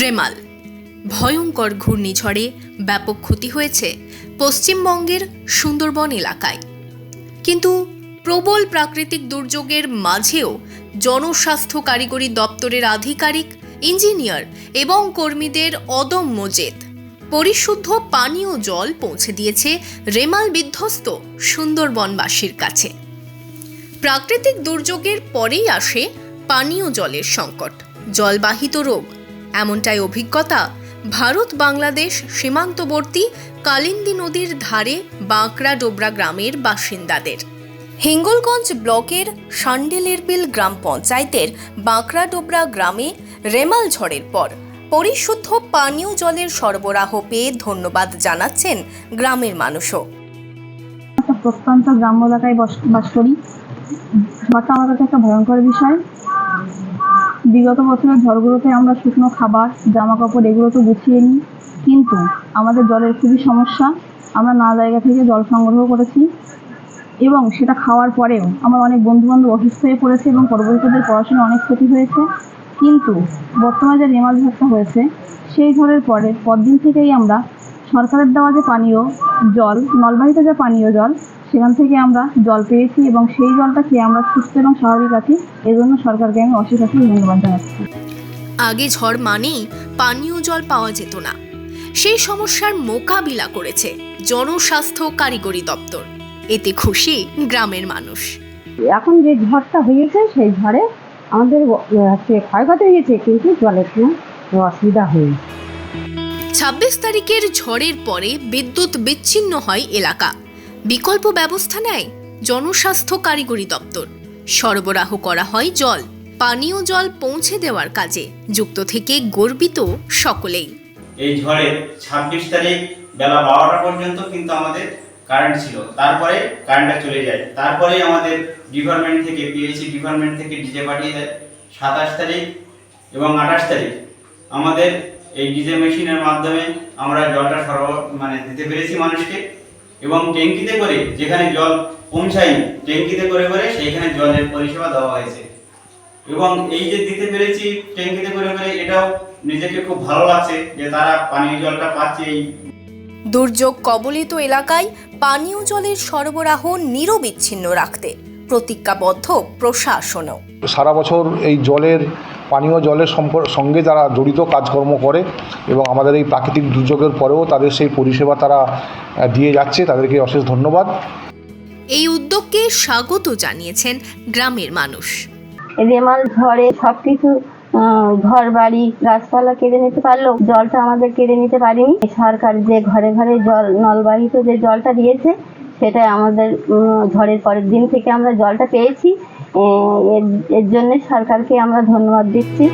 রেমাল ভয়ঙ্কর ঘূর্ণিঝড়ে ব্যাপক ক্ষতি হয়েছে পশ্চিমবঙ্গের সুন্দরবন এলাকায়। কিন্তু প্রবল প্রাকৃতিক দুর্যোগের মাঝেও জনস্বাস্থ্য কারিগরি দপ্তরের আধিকারিক, ইঞ্জিনিয়ার এবং কর্মীদের অদম্য জেদ পরিশুদ্ধ পানীয় জল পৌঁছে দিয়েছে রেমাল বিধ্বস্ত সুন্দরবনবাসীর কাছে। প্রাকৃতিক দুর্যোগের পরেই আসে পানীয় জলের সংকট, জলবাহিত রোগ। এমনটাই অভিজ্ঞতা ভারত বাংলাদেশ সীমান্তবর্তী কালিন্দী নদীর ধারে বাঁকড়া ডোবরা গ্রামের বাসিন্দাদের। হিঙ্গলগঞ্জ ব্লকের সান্ডেলেরবিল গ্রাম পঞ্চায়েতের বাঁকড়া ডোবরা গ্রামে রেমাল ঝড়ের পর পরিশুদ্ধ পানীয় জলের সরবরাহ পেয়ে ধন্যবাদ জানাচ্ছেন গ্রামের মানুষও। প্রত্যন্ত গ্রাম্য এলাকায় বাস করি। ঝড়টা আমার কাছে একটা ভয়ঙ্কর বিষয়। বিগত বছরের ঝড়গুলোতে আমরা শুকনো খাবার, জামা কাপড় এগুলো তো গুছিয়ে নিই, কিন্তু আমাদের জলের খুবই সমস্যা। আমরা নানা জায়গা থেকে জল সংগ্রহ করেছি এবং সেটা খাওয়ার পরেও আমার অনেক বন্ধুবান্ধব অসুস্থ হয়ে পড়েছে এবং পরবর্তীদের পড়াশোনা অনেক ক্ষতি হয়েছে। কিন্তু বর্তমানে যে রেমাল ঝড়টা হয়েছে, সেই ঝড়ের পরদিন থেকেই আমরা সরকারের দেওয়া যে পানীয় জল, নলবাহিত যে পানীয় জল, সেখান থেকে আমরা জল পেয়েছি এবং সেই জলটা খেয়ে আমরা সুস্থ এবং স্বাভাবিক আছি। এজন্য সরকারকে আমি অশেষ ধন্যবাদ জানাচ্ছি। আগে ঝড় মানেই পানীয় জল পাওয়া যেত না। সেই সমস্যার মোকাবিলা করেছে জনস্বাস্থ্য কারিগরি দপ্তর। এতে খুশি গ্রামের মানুষ। এখন যে ঝড়টা হয়েছে, সেই ঝড়ে আমাদের ক্ষয়ক্ষতি হয়েছে, কিন্তু জলের কোনো অসুবিধা হয়নি। ২৬ তারিখের ঝড়ের পরে বিদ্যুৎ বিচ্ছিন্ন হয় এলাকা। বিকল্প ব্যবস্থা নেয় জনস্বাস্থ্য কারিগরি দপ্তর। সরবরাহ করা হয় জল। পানীয় জল পৌঁছে দেওয়ার কাজে যুক্ত থেকে গর্বিত সকলেই। এই ঝড়ে ২৬ তারিখ বেলা ১২টা পর্যন্ত কিন্তু আমাদের কারেন্ট ছিল। তারপরে কারেন্টটা চলে যায়। তারপরে আমাদের ডিপার্টমেন্ট থেকে, পিএইচি ডিপার্টমেন্ট থেকে ডিজে পাঠিয়ে দেয়। ২৭ তারিখ এবং ২৮ তারিখ আমাদের এই ডিজে মেশিনের মাধ্যমে আমরা জলটা দিতে পেরেছি মানুষকে, এবং ট্যাঙ্কিতে করে, যেখানে জল পৌঁছায়নি, ট্যাঙ্কিতে করে করে সেইখানে জলের পরিষেবা দেওয়া হয়েছে। এবং এই যে দিতে পেরেছি ট্যাঙ্কিতে করে করে, এটাও নিজেকে খুব ভালো লাগছে যে তারা পানীয় জলটা পাচ্ছে। এই দুর্যোগ কবলিত এলাকায় পানীয় জলের সরবরাহ নিরবিচ্ছিন্ন রাখতে প্রতিজ্ঞাবদ্ধ প্রশাসনও। সারা বছর এই পানীয় জলের সঙ্গে যারা জড়িত কাজকর্ম করে এবং আমাদের এই প্রাকৃতিক দুর্যোগের পরেও তাদের সেই পরিষেবা তারা দিয়ে যাচ্ছে, তাদেরকে অশেষ ধন্যবাদ। এই উদ্যোগকে স্বাগত জানিয়েছেন গ্রামের মানুষ। রেমাল ঝড়ে সবকিছু ঘর বাড়ি গাছপালা কেড়ে নিতে পারলো, জলটা আমাদের কেড়ে নিতে পারিনি। সরকার যে ঘরে ঘরে জল, নলবাহিত যে জলটা দিয়েছে, সেটা আমাদের ঝড়ের পরের দিন থেকে আমরা জলটা পেয়েছি। এর জন্য সরকারকে আমরা ধন্যবাদ দিচ্ছি।